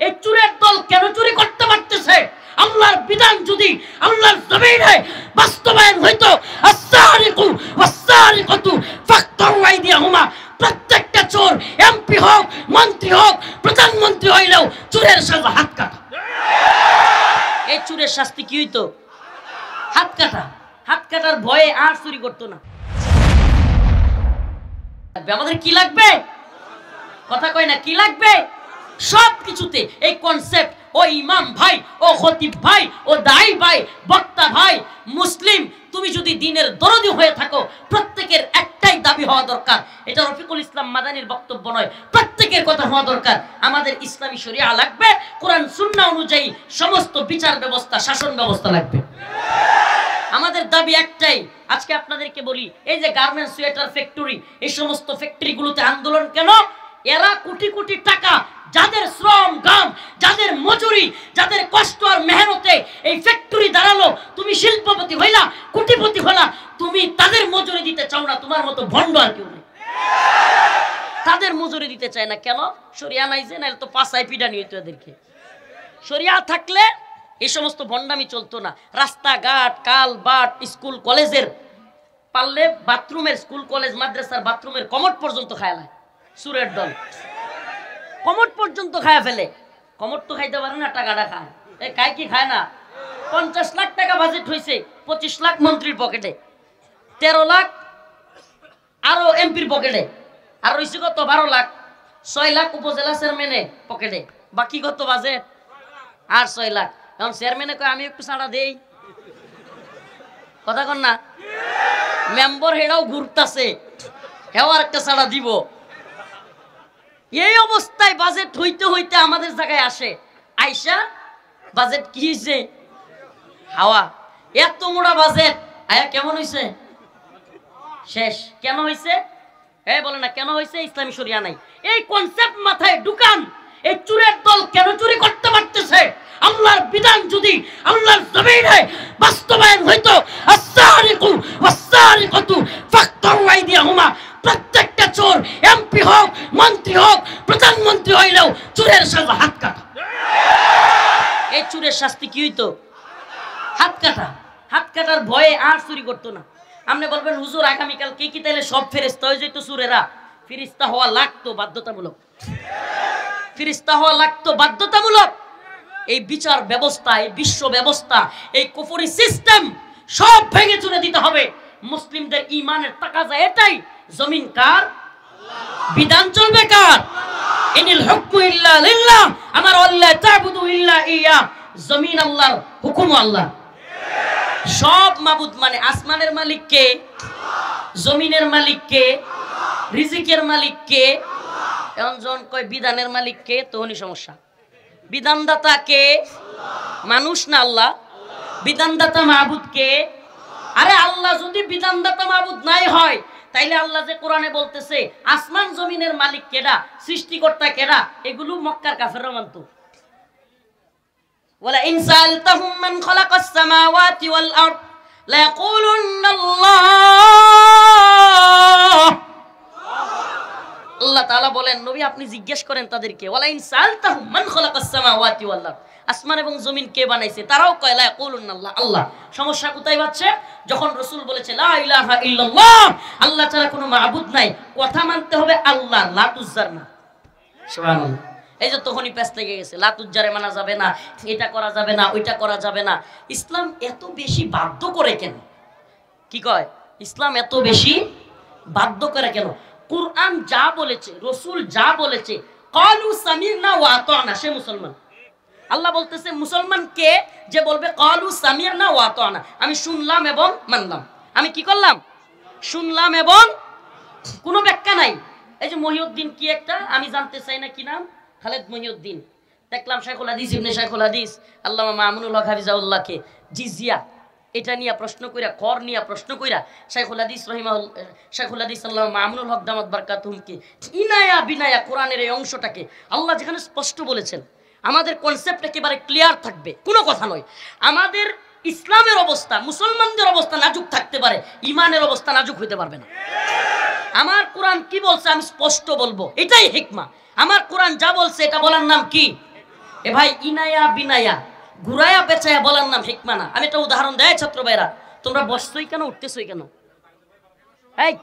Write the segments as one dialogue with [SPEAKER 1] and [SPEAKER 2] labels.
[SPEAKER 1] এই চুরের দল কেন চুরি করতে পারতেছে? আল্লাহর বিধান যদি আল্লাহর জমিনে বাস্তবায়ন হইতো, আস-সারিকু ওয়াস-সারিকাতু ফাকতাউ আইদিয়াহুমা, প্রত্যেকটা চোর এমপি হোক, মন্ত্রী হোক, প্রধানমন্ত্রী হইলেও চুরের সাজা হাত কাটা। এই চুরের শাস্তি কি হইতো? হাত কাটা। হাত কাটার ভয়ে আর চুরি করতো না। আমাদের কি লাগবে? কথা কয় না, কি লাগবে? সব কিছুতে এই কনসেপ্ট। ও ইমাম ভাই, ও খতিব ভাই, ও দাই ভাই, বক্তা ভাই, মুসলিম তুমি যদি দ্বীনের দরদি হয়ে থাকো, প্রত্যেকের একটাই দাবি হওয়া দরকার। এটা রফিকুল ইসলাম মাদানির বক্তব্য নয়, প্রত্যেকের কথা হওয়া দরকার। আমাদের ইসলামী শরিয়া লাগবে, কোরআন সুন্নাহ অনুযায়ী সমস্ত বিচার ব্যবস্থা, শাসন ব্যবস্থা লাগবে। আমাদের দাবি একটাই। আজকে আপনাদেরকে বলি, এই যে গার্মেন্টস, সোয়েটার ফ্যাক্টরি, এই সমস্ত ফ্যাক্টরিগুলোতে আন্দোলন কেন? এরা কোটি কোটি টাকা, যাদের শ্রম ঘাম, যাদের মজুরি, যাদের কষ্ট আর মেহনতে এই ফ্যাক্টরি দাঁড়ালো, তুমি শিল্পপতি হইলা, কোটিপতি হইলা, তুমি তাদের মজুরি দিতে চাও না। তোমার মতো ভণ্ড আর কেউ নেই, তাদের মজুরি দিতে চায় না। কেন? শরিয়া নাই যে, নাহলে তো পাঁচাই পিডানি হইতো এদেরকে। শরিয়া থাকলে এই সমস্ত ভণ্ডামি চলতো না। রাস্তাঘাট, কাল বাট, স্কুল কলেজের পারলে বাথরুমের, স্কুল কলেজ মাদ্রাসার বাথরুমের কমোড পর্যন্ত খায়ালায় সুরের দল। কমোড পর্যন্ত খায়া ফেলে। কমোড তো খাইতে পারে না, টাকাটা খায়। এই খায় কি খায় না? 50 লাখ টাকা বাজেট হয়েছে, 25 লাখ মন্ত্রীর পকেটে, 13 লাখ আরো এমপির পকেটে, আর রয়েছে কত? 12 লাখ। 6 লাখ উপজেলা চেয়ারম্যানের পকেটে, বাকি কত বাজেট? আর 6 লাখ। এখন চেয়ারম্যানে কয় আমি একটু ছাড়া দেই, কথা কন না? মেম্বার হেরাও ঘুরতাছে, হেও আর একটা ছাড়া দিব। এই অবস্থায় বাজেট হইতে হইতে আমাদের জায়গায় আসে। আইসা বাজেট কি হয়েছে? হাওয়া। এত মোড়া বাজেট আয়া কেমন হয়েছে? শেষ। কেন হয়েছে? বলে না কেন হয়েছে? ইসলামী শরিয়া নাই। এই কনসেপ্ট মাথায় ঢুকান। এই চুরের দল কেন চুরি করতে পারতেছে? আল্লাহর বিধান যদি আল্লাহর জমিনে বাস্তবায়ন হইতো, আস-সারিকু ওয়াস-সারিকাতু ফাকতাউ আইদিয়াহুমা, প্রত্যেকটা চোর এমপি হোক, মন্ত্রী হোক, প্রধানমন্ত্রী হইলেও চুরের সাজা হাত কাটা। এই চুরের শাস্তি কি হইতো? হাত কাটা। হাত কাটার ভয়ে আর চুরি করতো না। আপনি বলবেন হুজুর আগামীকাল কি তাইলে সব ফেরেশতা হয়ে যেত চুরেরা? ফেরেশতা হওয়া লাগতো বাধ্যতামূলক। ফেরেশতা হওয়া লাগতো বাধ্যতামূলক। এই বিচার ব্যবস্থা, এই বিশ্ব ব্যবস্থা, এই কুফরি সিস্টেম সব ভেঙে চুরে দিতে হবে। মুসলিমদের ঈমানের তাকাজা এটাই। জমিন কার? বিধান চলবে কার? ইনিল হুকমু ইল্লা লিল্লাহ, আমার আল্লাহ তা'বুদু ইল্লা ইয়া। জমিন আল্লাহর, হুকুম আল্লাহ। সব মাবুদ মানে আসমানের মালিক কে? জমিনের মালিক কে? রিজিকের মালিক কে? এখন জন কয় বিধানের মালিক কে, তখনই সমস্যা। বিধানদাতা কে? মানুষ না আল্লাহ? বিধানদাতা মাবুদ কে? আরে আল্লাহ যদি বিধানদাতা মাবুদ নাই হয়, তাইলে আল্লাহ যে কোরআনে বলতেছে আসমান জমিনের মালিক কেডা, সৃষ্টিকর্তা কেডা, এগুলো মক্কার কাফেররা মানতো। ওয়ালা ইন সালতাহুম মান খালাকাস সামাওয়াতি ওয়াল আরদ লা ইয়াকুলুন্না আল্লাহ। আল্লাহ তাআলা বলেন নবী আপনি জিজ্ঞেস করেন তাদেরকে, ওয়ালা ইন সালতাহুম মান খালাকাস সামাওয়াতি ওয়াল আরদ, আসমান এবং জমিন কে বানাইছে? তারাও কয় লা ইয়াকুলুন্না আল্লাহ। আল্লাহ। সমস্যা কোথায় হচ্ছে? যখন রাসূল বলেছে লা ইলাহা ইল্লাল্লাহ, আল্লাহ ছাড়া কোনো মাবুদ নাই, কথা মানতে হবে আল্লাহ, লাতুজ্জার না। সুবহানাল্লাহ। এই যে তখনই প্যাচ লেগে গেছে, লাতুজ্জারে মানা যাবে না, এটা করা যাবে না, ওইটা করা যাবে না। ইসলাম এত বেশি বাধ্য করে কেন? কি কয়? ইসলাম এত বেশি বাধ্য করে কেন? কুরআন যা বলেছে, রাসূল যা বলেছে, ক্বালু সামি'না ওয়া আতা'না, সে মুসলমান। আল্লাহ বলতেছে মুসলমান কে? যে বলবে ক্বালু সামি'না ওয়া আতা'না, আমি শুনলাম এবং মানলাম। আমি কি করলাম? শুনলাম এবং কোনো ব্যাখ্যা নাই। এই যে মহিউদ্দিন কি একটা, আমি জানতে চাই না কি নাম, খালেদ মহিউদ্দিন, দেখলাম শাইখুল হাদিস ইবনে শাইখুল হাদিস আল্লামা মামুনুল হক হাফিজাহুল্লাহকে জিজিয়া এটা নিয়ে প্রশ্ন কইরা, কর নিয়ে প্রশ্ন কইরা শাইখুল হাদিস আল্লামা মামুনুল হক দামাত বারকাতুহুমকে ইনায়া বিনায়া কোরআনের এই অংশটাকে আল্লাহ যেখানে স্পষ্ট বলেছেন, আমাদের কনসেপ্ট একেবারে ক্লিয়ার থাকবে, কোনো কথা নয়। আমাদের ইসলামের অবস্থা, মুসলমানদের অবস্থা নাজুক থাকতে পারে, ইমানের অবস্থা নাজুক হইতে পারবে না। আমার কোরআন কি বলছে আমি স্পষ্ট বলবো, এটাই হিকমা। আমার কোরআন যা বলছে এটা বলার নাম কি? এ ভাই ইনায়া বিনায়া ঘুরায়া বেচায়া বলার নাম হিকমা না। আমি একটা উদাহরণ দেয় ছাত্র ভাইরা, তোমরা বসছই কেন, উঠতেছই কেন? এই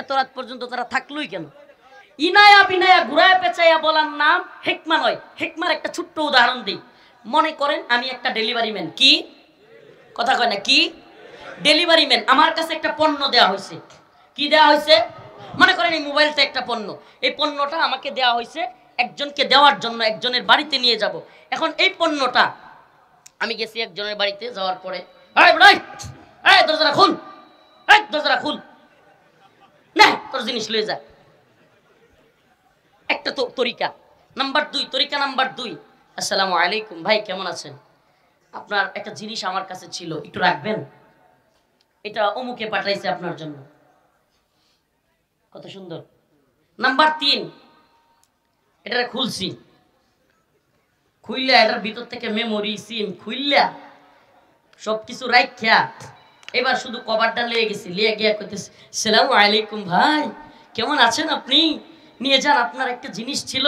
[SPEAKER 1] এত রাত পর্যন্ত তারা থাকলোই কেন? ইনায়া বিনায়া ঘুরায়া পেঁচাইয়া বলার নাম হিকমা নয়। হিকমার একটা ছোট্ট উদাহরণ দিই। মনে করেন আমি একটা ডেলিভারি ম্যান, কি কথা কয় না, কি ডেলিভারি ম্যান। আমার কাছে একটা পণ্য দেওয়া হয়েছে। কি দেওয়া হয়েছে? মনে করেন এই মোবাইলটা একটা পণ্য। এই পণ্যটা আমাকে দেওয়া হয়েছে একজনকে দেওয়ার জন্য, একজনের বাড়িতে নিয়ে যাব। এখন এই পণ্যটা আমি গেছি একজনের বাড়িতে, যাওয়ার পরে এই দরজাটা খুল, এই দরজাটা খুল, না তোর জিনিস লয়ে যা। একটা তো তরিকা। নাম্বার 2, তরিকা নাম্বার 2, আসসালামু আলাইকুম ভাই, কেমন আছেন? আপনার একটা জিনিস আমার কাছে ছিল, একটু রাখবেন, এটা অমুকে পাঠাইছে আপনার জন্য। কত সুন্দর। নাম্বার 3, এটা খুলছি, খুইলা এটার ভিতর থেকে মেমোরি সিম খুইলা সবকিছু রাইখা এবার শুধু কভারটা লিয়ে গেছি, লিয়ে গিয়া কইতেছি আসসালামু আলাইকুম ভাই, কেমন আছেন আপনি? নিয়ে যান, আপনার একটা জিনিস ছিল,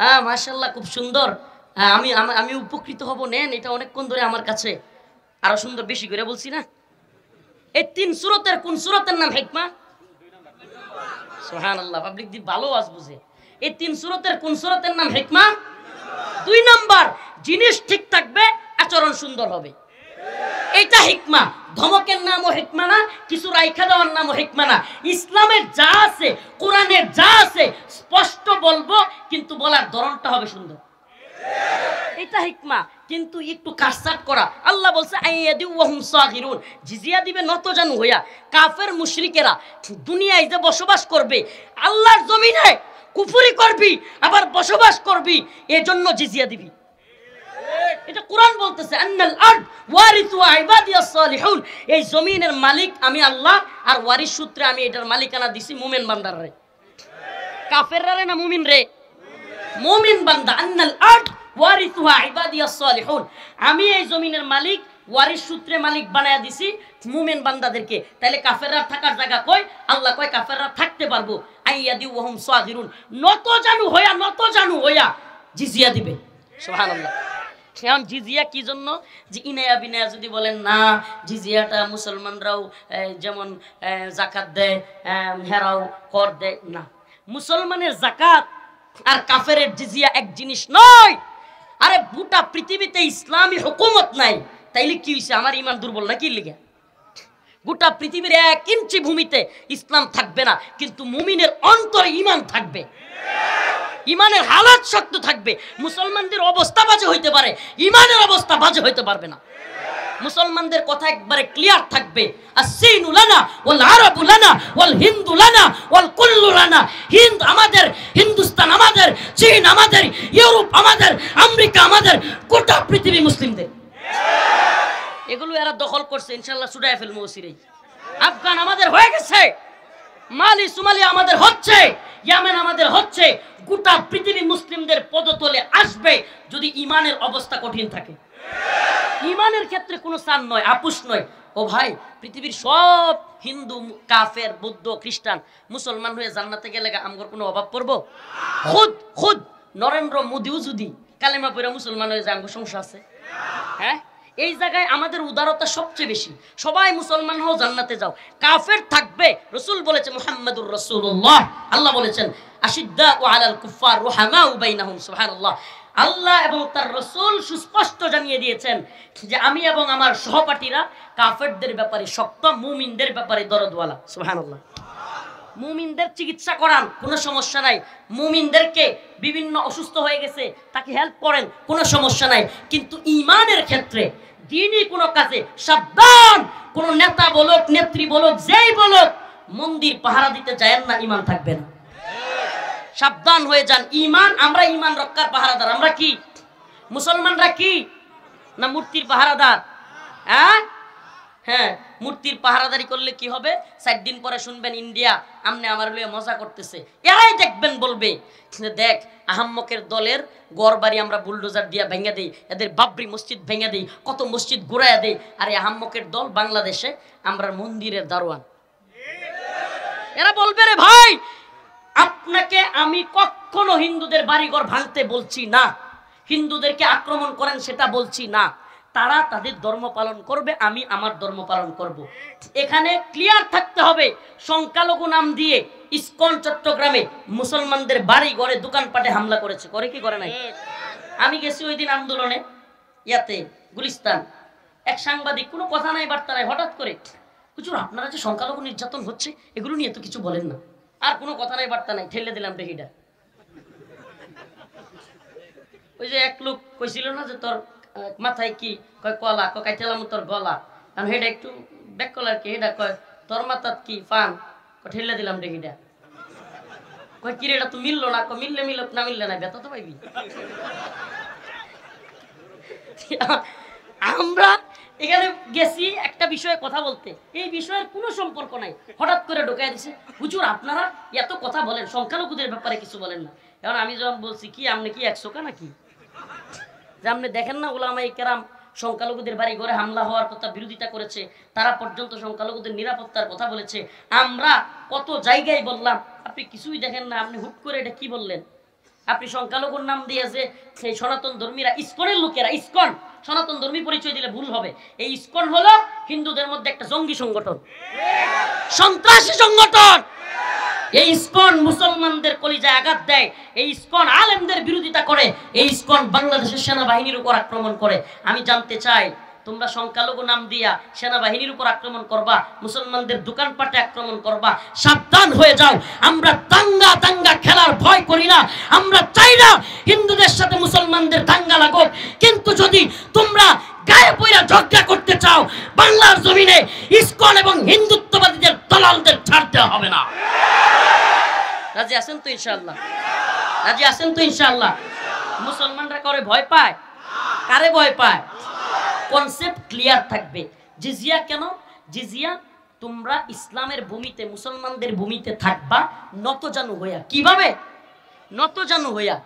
[SPEAKER 1] হ্যাঁ মাশাআল্লাহ খুব সুন্দর, হ্যাঁ আমি উপকৃত হব, নেন, এটা অনেকক্ষণ ধরে আমার কাছে। আরো সুন্দর বেশি করে বলছি না? এই 3 সূরতের কোন সূরতের নাম হিকমা? সুবহানাল্লাহ, পাবলিক দি ভালো আওয়াজ বুঝে। এই 3 সূরতের কোন সূরতের নাম হিকমা? 2 নাম্বার, জিনিস ঠিক থাকবে, আচরণ সুন্দর হবে, এইটা হিকমা। ধমকের নামও হিকমা না, কিছু রাইখা দেওয়ার নামও হিকমা না। ইসলামের যা আছে, কোরআনের যা আছে স্পষ্ট বলবো, কিন্তু বলার ধরনটা হবে সুন্দর, এটা হিকমা। কিন্তু একটু কাটছাট করা। আল্লাহ বলছে আইয়াদি ওয়াহুম সাগিরুন, জিজিয়া দিবে নত জানু হইয়া। কাফের মুশরিকেরা দুনিয়ায় যে বসবাস করবে, আল্লাহর জমিনে কুফরি করবি আবার বসবাস করবি, এজন্য জিজিয়া দিবি। এটা কোরআন বলতেছে আন্নাল আরদ ওয়ারিসু ইবাদিয়াস সালিহুন, এই জমিনের মালিক আমি আল্লাহ, আর ওয়ারিস সূত্রে আমি এটার মালিকানা দিছি মুমিন বান্দারে। কাফেররা না মুমিন রে? মুমিন বান্দা। আন্নাল আরদ ওয়ারিসু ইবাদিয়াস সালিহুন, আমি এই জমিনের মালিক, ওয়ারিস সূত্রে মালিক বানায়া দিছি মুমিন বান্দাদেরকে। তাহলে কাফেররা থাকার জায়গা কই? আল্লাহ কয় কাফেররা থাকতে পারবো। আইয়াদি ওয়াহুম সাগিরুন, নত জানু হইয়া জিজিয়া দিবে। সুবহানাল্লাহ। এখন জিজিয়া কি জন্য? যে ইনায়া বিনায়া যদি বলেন না, জিজিয়াটা মুসলমানরাও যেমন জাকাত দেয়, হেরাও কর দেয় না। মুসলমানের জাকাত আর কাফের জিজিয়া এক জিনিস নয়। আরে গোটা পৃথিবীতে ইসলামী হুকুমত নাই, তাইলে কি হইছে? আমার ইমান দুর্বল নাকি লিগা? গোটা পৃথিবীর 1 ইঞ্চি ভূমিতে ইসলাম থাকবে না, কিন্তু মুমিনের অন্তরে ইমান থাকবে, ইমানের হালাত শক্ত থাকবে। মুসলমানদের অবস্থা বাজে হইতে পারে, ইমানের অবস্থা বাজে হইতে পারবে না। মুসলমানদের কথা একবারে ক্লিয়ার থাকবে, আসসিনু লানা ওয়াল আরাবু লানা ওয়াল হিন্দু লানা ওয়াল কুল্লু লানা। হিন্দ আমাদের, হিন্দুস্তান আমাদের, চীন আমাদের, ইউরোপ আমাদের, আমেরিকা আমাদের, গোটা পৃথিবী মুসলিমদের। এগুলো এরা দখল করছে, ইনশাআল্লাহ ছুটায় ফেলবো ওসিরেই। আফগান আমাদের হয়ে গেছে, মালি সোমালি আমাদের হচ্ছে, ইয়ামেন আমাদের হচ্ছে। গোটা পৃথিবী মুসলিমদের পদতলে আসবে যদি ইমানের অবস্থা কঠিন থাকে। ইমানের ক্ষেত্রে কোনো সান নয়, আপুস নয়। ও ভাই, পৃথিবীর সব হিন্দু, কাফের, বৌদ্ধ, খ্রিস্টান মুসলমান হয়ে জান্নাতে গেলে আমগর কোনো অভাব পড়বো? খুদ নরেন্দ্র মোদিও যদি কালেমা পড়ে মুসলমান হয়ে যায়, আমগর সমস্যা আছে? হ্যাঁ, এই জায়গায় আমাদের উদারতা সবচেয়ে বেশি। সবাই মুসলমান হও, জান্নাতে যাও। কাফের থাকবে, রাসূল বলেছে মুহাম্মাদুর রাসূলুল্লাহ, আল্লাহ বলেছেন আশিদ্দাউ আলাল কুফার রুহামাউ বাইনাহুম। সুবহানাল্লাহ। আল্লাহ এবং তার রাসূল সুস্পষ্ট জানিয়ে দিয়েছেন যে আমি এবং আমার সহপাঠীরা কাফেরদের ব্যাপারে শক্ত, মুমিনদের ব্যাপারে দরদওয়ালা। সুবহানাল্লাহ। মুমিনদের চিকিৎসা করান, কোনো সমস্যা নাই। মুমিনদেরকে বিভিন্ন অসুস্থ হয়ে গেছে, তাকে হেল্প করেন, কোনো সমস্যা নাই। কিন্তু ঈমানের ক্ষেত্রে, দ্বীনি কোনো কাজে সাবধান। কোনো নেতা বলুক, নেত্রী বলুক, যেই বলুক, মন্দির পাহারা দিতে যায়েন না, ঈমান থাকবে না। সাবধান হয়ে যান। ঈমান, আমরা ঈমান রক্ষার পাহারাদার। আমরা কি মুসলমানরা কি না মূর্তির পাহারাদার? হ্যাঁ, মূর্তির পাহারাদারি করলে কি হবে? 4 দিন পরে শুনবেন ইন্ডিয়া আমনে আমার লইয়া মজা করতেছে। এরাই দেখবেন বলবে দেখ আহাম্মকের দলের গড় বাড়ি আমরা বুলডোজার দিয়া ভেঙে দেই, এদের বাবরি মসজিদ ভেঙে দেই, কত মসজিদ ঘুরাইয়া দেই। আর এই আহাম্মকের দল বাংলাদেশে আমরা মন্দিরের দারোয়ান। এরা বলবে রে ভাই, আপনাকে আমি কখনো হিন্দুদের বাড়িঘর ভাঙতে বলছি না, হিন্দুদেরকে আক্রমণ করেন সেটা বলছি না, তারা তাদের ধর্ম পালন করবে, আমি আমার ধর্ম পালন করব। এখানে ক্লিয়ার থাকতে হবে, সংখ্যালঘু নাম দিয়ে ইসকন চট্টগ্রামে মুসলমানদের বাড়ি ঘরে দোকানপাটে হামলা করেছে, করে কি করে নাই? আমি গেছি ওই দিন আন্দোলনে, ইয়াতে গুলিস্তান, এক সাংবাদিক, কোনো কথা নাই বার্তা নাই, হঠাৎ করে হুজুর আপনারা যে সংখ্যালঘু নির্যাতন হচ্ছে এগুলো নিয়ে তো কিছু বলেন না। আর কোনো কথা নাই বার্তা নাই, ঠেলে দিলাম বেহিটা। ওই যে এক লোক কইছিল না যে তোর মাথায় কি কয় কলা, কাইতেলাম তোর গলা, কারণ হেটা একটু ব্যাক কলার কি, হেটা কয় তোর মাথাত কি ফান, ঠেলে দিলাম বেহিটা। কয় কি রে এটা তো মিললো না, মিললে মিলক না মিললে না, ব্যথা তো পাইবি। আমরা এখানে গেছি একটা বিষয়ে কথা বলতে, এই বিষয়ের কোনো সম্পর্ক নাই, হঠাৎ করে ঢোকাই দিছে হুজুর আপনারা এত কথা বলেন সংখ্যালঘুদের ব্যাপারে কিছু বলেন না। এখন আমি যখন বলছি কি আপনি কি 100 নাকি, যে আপনি দেখেন না উলামায়ে কেরাম সংখ্যালঘুদের বাড়ি ঘরে হামলা হওয়ার কথা বিরোধিতা করেছে, তারা পর্যন্ত সংখ্যালঘুদের নিরাপত্তার কথা বলেছে, আমরা কত জায়গায় বললাম, আপনি কিছুই দেখেন না, আপনি হুট করে এটা কি বললেন? আপনি সংখ্যালঘুর নাম দিয়ে যে সেই সনাতন ধর্মীরা, ইসকনের লোকেরা, ইসকন সনাতন ধর্মী পরিচয় দিলে ভুল হবে, এই ইসকন হলো হিন্দুদের মধ্যে একটা জঙ্গি সংগঠন, সন্ত্রাসী সংগঠন। এই ইসকন মুসলমানদের কলিজায় আঘাত দেয়, এই ইসকন আলেমদের বিরোধিতা করে, এই ইসকন বাংলাদেশের সেনাবাহিনীর উপর আক্রমণ করে। আমি জানতে চাই তোমরা সংখ্যালঘু নাম দিয়া সেনাবাহিনীর উপর আক্রমণ করবা, মুসলমানদের দোকানপাটে আক্রমণ করবা, সাবধান হয়ে যাও। আমরা দাঙ্গা দাঙ্গা খেলার ভয় করি না, আমরা চাই না হিন্দুদের সাথে মুসলমানদের দাঙ্গা লাগুক, কিন্তু যদি তোমরা গায়ে পয়রা ঝগড়া করতে চাও, বাংলার জমিনে ইসকন এবং হিন্দুত্ববাদীদের দালালদের ছাড় দেওয়া হবে না। রাজি আছেন তো ইনশাআল্লাহ? রাজি আছেন তো ইনশাআল্লাহ? মুসলমানরা করে ভয় পায়? কারে ভয় পায়? কনসেপ্ট ক্লিয়ার থাকবে। জিজিয়া কেন? জিজিয়া তোমরা ইসলামের ভূমিতে, মুসলমানদের ভূমিতে থাকবা নতজানু হইয়া। কিভাবে? নতজানু হইয়া।